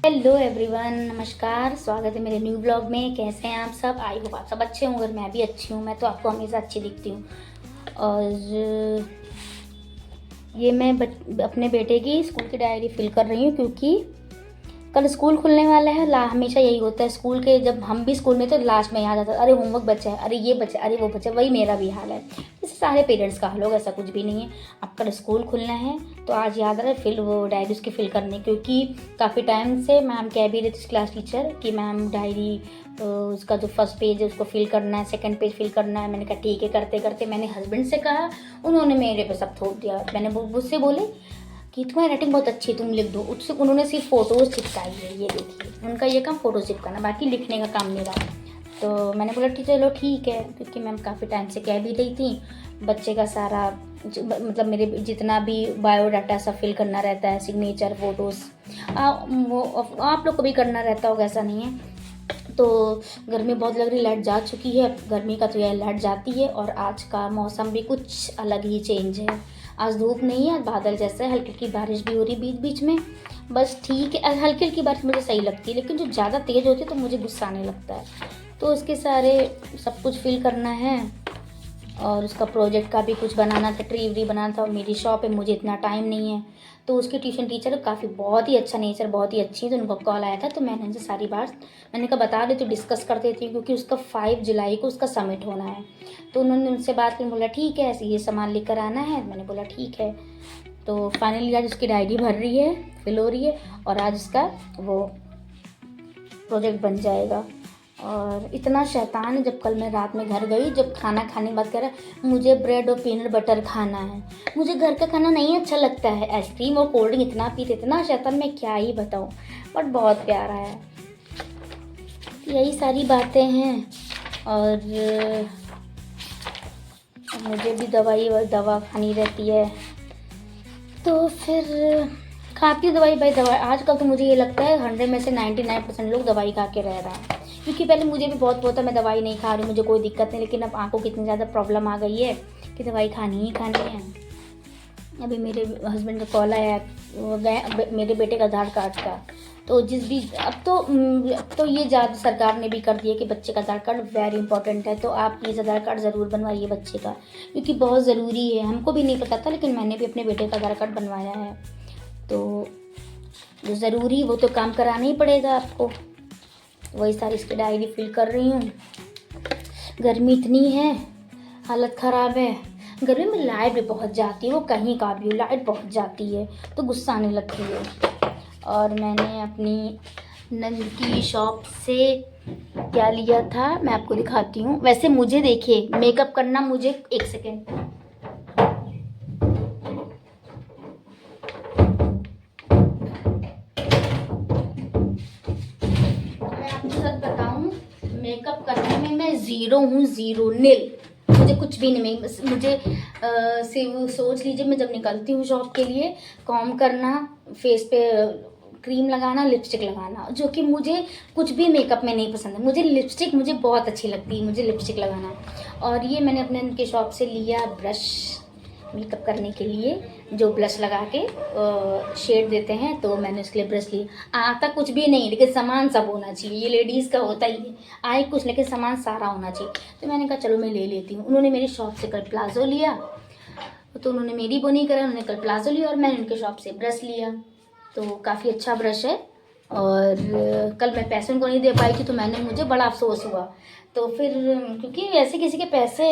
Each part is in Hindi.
हेलो एवरीवन, नमस्कार। स्वागत है मेरे न्यू ब्लॉग में। कैसे हैं आप सब? आई होप आप सब अच्छे होंगे। मैं भी अच्छी हूँ। मैं तो आपको हमेशा अच्छी दिखती हूँ। और ये मैं अपने बेटे की स्कूल की डायरी फिल कर रही हूँ, क्योंकि कल स्कूल खुलने वाला है। हमेशा यही होता है स्कूल के, जब हम भी स्कूल में तो लास्ट में याद आता है, अरे होमवर्क बचा है, अरे ये बचा, अरे वो बचा। वही मेरा भी हाल है। जैसे सारे पेरेंट्स का हाल होगा, ऐसा कुछ भी नहीं है। अब कल स्कूल खुलना है तो आज याद आ रहा है फिल वो डायरी उसकी फिल करने, क्योंकि काफ़ी टाइम से मैम कह भी रही थी क्लास टीचर कि मैम डायरी उसका जो फर्स्ट पेज है उसको फिल करना है, सेकंड पेज फिल करना है। मैंने कहा ठीक है, करते करते मैंने हस्बैंड से कहा, उन्होंने मेरे पे सब थोप दिया। मैंने मुझसे बोले कि तुम्हारी राइटिंग बहुत अच्छी है, तुम लिख दो। उससे उन्होंने सिर्फ फ़ोटोज़ चिपकाई है, ये देखिए। उनका ये काम फ़ोटो चिपकाना, बाकी लिखने का काम मेरा। तो मैंने बोला ठीक, चलो ठीक है, क्योंकि मैम काफ़ी टाइम से कह भी रही थी बच्चे का सारा मतलब मेरे जितना भी बायोडाटा सब फिल करना रहता है, सिग्नेचर, फ़ोटोज़, वो आप लोग को भी करना रहता होगा, ऐसा नहीं है। तो गर्मी बहुत लग रही, लाइट जा चुकी है। गर्मी का तो यह लाइट जाती है। और आज का मौसम भी कुछ अलग ही चेंज है। आज धूप नहीं है, बादल जैसा है, हल्की हल्की बारिश भी हो रही बीच बीच में। बस ठीक है, हल्की हल्की बारिश मुझे सही लगती है, लेकिन जो ज़्यादा तेज़ होती है तो मुझे गुस्सा आने लगता है। तो उसके सारे सब कुछ फिल करना है। और उसका प्रोजेक्ट का भी कुछ बनाना था, ट्री व्री बनाना था। मेरी शॉप है, मुझे इतना टाइम नहीं है। तो उसकी ट्यूशन टीचर काफ़ी बहुत ही अच्छा नेचर, बहुत ही अच्छी है। तो उनका कॉल आया था, तो मैंने उनसे सारी बात मैंने कहा बता देती हूँ, डिस्कस करते थे, क्योंकि उसका 5 जुलाई को उसका समिट होना है। तो उन्होंने उनसे बात की, बोला ठीक है, ऐसे ये सामान लेकर आना है। मैंने बोला ठीक है। तो फाइनली आज उसकी डायरी भर रही है, फिल हो रही है, और आज उसका वो प्रोजेक्ट बन जाएगा। और इतना शैतान है, जब कल मैं रात में घर गई, जब खाना खाने की बात कर रहा है, मुझे ब्रेड और पीनट बटर खाना है, मुझे घर का खाना नहीं अच्छा लगता है। आइसक्रीम और कोल्ड ड्रिंक इतना पीते, इतना शैतान, मैं क्या ही बताऊँ। बट बहुत प्यारा है। यही सारी बातें हैं। और मुझे भी दवा खानी रहती है, तो फिर खाती हूँ दवाई। भाई दवाई आजकल तो मुझे ये लगता है 100 में से 99% लोग दवाई खा के रह रहा है। क्योंकि पहले मुझे भी बहुत होता, मैं दवाई नहीं खा रही, मुझे कोई दिक्कत नहीं, लेकिन अब आंखों की इतनी ज़्यादा प्रॉब्लम आ गई है कि दवाई खानी ही खानी है। अभी मेरे हस्बैंड का कॉल आया, वो गए मेरे बेटे का आधार कार्ड का। तो अब तो ये ज़्यादा सरकार ने भी कर दिया कि बच्चे का आधार कार्ड वेरी इंपॉर्टेंट है। तो आप प्लीज़ आधार कार्ड ज़रूर बनवाइए बच्चे का, क्योंकि बहुत ज़रूरी है। हमको भी नहीं पता था, लेकिन मैंने भी अपने बेटे का आधार कार्ड बनवाया है। तो जो ज़रूरी वो तो काम कराना ही पड़ेगा आपको। वही सारी इसकी डायरी फिल कर रही हूँ। गर्मी इतनी है, हालत ख़राब है। गर्मी में लाइट भी बहुत जाती है, वो कहीं का भी लाइट बहुत जाती है, तो गुस्सा आने लगती है। और मैंने अपनी नंद की शॉप से क्या लिया था मैं आपको दिखाती हूँ। वैसे मुझे देखिए मेकअप करना, मुझे एक सेकेंड, मैं आपको सच बताऊँ, मेकअप करने में मैं ज़ीरो हूँ, ज़ीरो, नील। मुझे कुछ भी नहीं, मुझे सिर्फ सोच लीजिए, मैं जब निकलती हूँ शॉप के लिए, कॉम करना, फेस पे क्रीम लगाना, लिपस्टिक लगाना, जो कि मुझे कुछ भी मेकअप में नहीं पसंद है। मुझे लिपस्टिक मुझे बहुत अच्छी लगती है, मुझे लिपस्टिक लगाना। और ये मैंने अपने इनके शॉप से लिया ब्रश, मेकअप करने के लिए, जो ब्लश लगा के शेड देते हैं। तो मैंने उसके लिए ब्रश लिया। आता कुछ भी नहीं, लेकिन सामान सब होना चाहिए। ये लेडीज़ का होता ही है, आए कुछ लेकिन सामान सारा होना चाहिए। तो मैंने कहा चलो मैं ले लेती हूँ। उन्होंने मेरी शॉप से कल प्लाजो लिया, तो उन्होंने मेरी वो नहीं करा, उन्होंने कल प्लाजो लिया, और मैंने उनके शॉप से ब्रश लिया। तो काफ़ी अच्छा ब्रश है। और कल मैं पैसे उनको नहीं दे पाई थी, तो मुझे बड़ा अफसोस हुआ। तो फिर क्योंकि ऐसे किसी के पैसे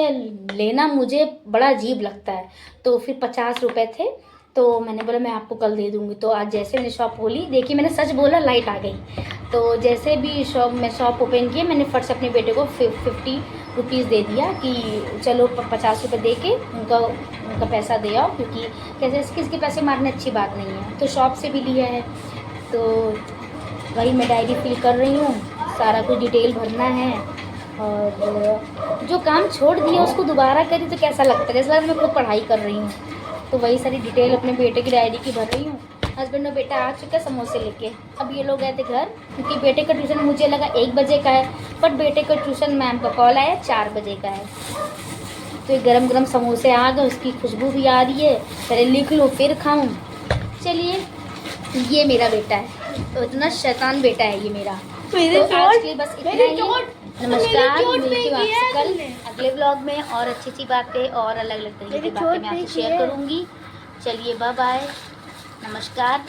लेना मुझे बड़ा अजीब लगता है, तो फिर 50 रुपये थे। तो मैंने बोला मैं आपको कल दे दूँगी। तो आज जैसे मैंने शॉप खोली, देखिए मैंने सच बोला, लाइट आ गई। तो जैसे भी शॉप ओपन किया, मैंने फट से अपने बेटे को 50 रुपीज़ दे दिया कि चलो 50 रुपये दे के उनका पैसा दे आओ, क्योंकि कैसे किसी के पैसे मारने अच्छी बात नहीं है। तो शॉप से भी लिया है। तो वही मैं डायरी फिल कर रही हूँ, सारा कुछ डिटेल भरना है। और जो काम छोड़ दिया उसको दोबारा करी तो कैसा लगता है, जैसा लगता है मैं खुद पढ़ाई कर रही हूँ। तो वही सारी डिटेल अपने बेटे की डायरी की भर रही हूँ। हस्बैंड और बेटा आ चुका समोसे लेके। अब ये लोग गए थे घर, क्योंकि बेटे का ट्यूशन मुझे लगा 1 बजे का है, बट बेटे का ट्यूशन मैम का कॉल आया 4 बजे का है। तो ये गरम गरम समोसे आ गए, उसकी खुशबू भी आ रही है। पहले लिख लो फिर खाऊं। चलिए, ये मेरा बेटा है। तो इतना शैतान बेटा है ये मेरा। मेरे तो आज चोट- के लिए बस इतना मेरे ही। चोट- नमस्कार, मेरे चोट मिलती हूँ फेंकी आपसे है कल तुमने। अगले ब्लॉग में और अच्छी अच्छी बातें और अलग अलग तरीके की मेरी बातें चोट मैं आपसे फेंकी शेयर है। करूँगी। चलिए बाय बाय, नमस्कार।